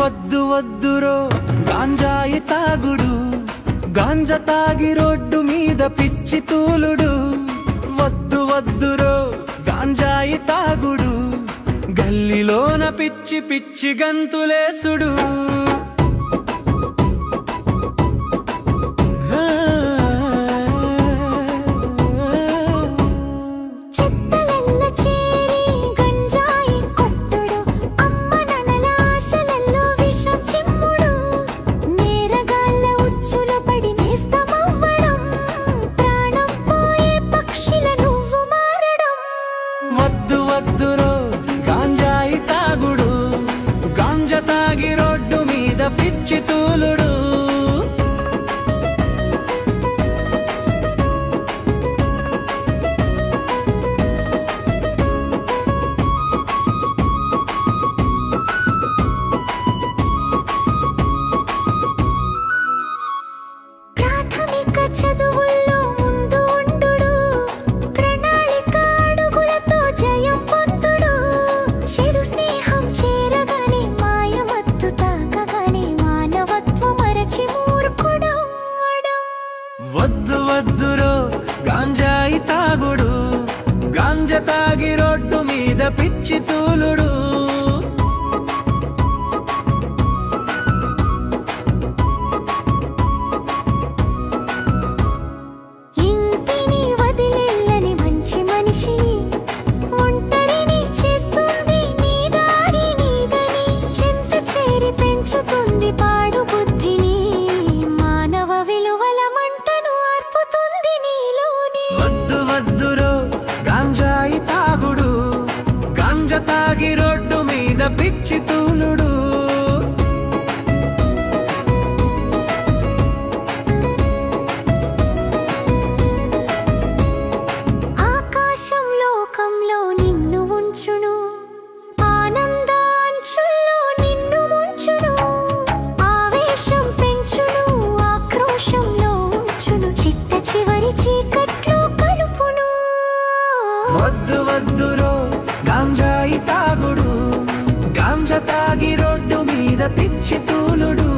వద్దు వద్దురో గాంజాయి తాగుడు, గాంజా తాగి రోడ్డు మీద పిచ్చి తూలుడు. వద్దు వద్దురో గాంజాయి తాగుడు, గల్లీలోన పిచ్చి పిచ్చి గంతులేసుడు. వద్దు వద్దురో గాంజాయి తాగుడు, గాంజా తాగి రోడ్డు మీద పిచ్చి తూలుడు. ప్రాథమిక చదువుల్లో ముందు ఉండుడు, ప్రణాళిక అడుగులతో జయం పొందుడు. చెడు స్నేహం చేరగానే మాయమత్తు తాకగానే మానవత్వం మరచి మూర్ఖుడవ్వడం. వద్దు వద్దురో గాంజాయి తాగుడు, గాంజా తాగి రోడ్డు మీద పిచ్చి తూలుడు. ఇంటిని వదిలేళ్ళని మంచి మనిషిని, ఒంటరిని చేస్తుంది నీ దారి నీదని. చింత చేరి పెంచుతుంది పాడు బుద్ధిని, మానవ విలువల మంటను ఆర్పుతుంది నీలోని. వద్దు వద్దురో గాంజాయి తాగుడు, గాంజా తాగి రోడ్డు మీద పిచ్చి తూలుడు. ఆకాశం లోకంలో నిన్ను ఉంచును, ఆనందాంచుల్లో నిన్ను ముంచును. ఆవేశం పెంచును, ఆక్రోశంలో ఉంచును, చిట్ట చివరి చీకట్లో కలుపును. వద్దు వద్దురో గాంజాయి తాగుడు, గాంజా తాగి రోడ్డు మీద పిచ్చి తూలుడు.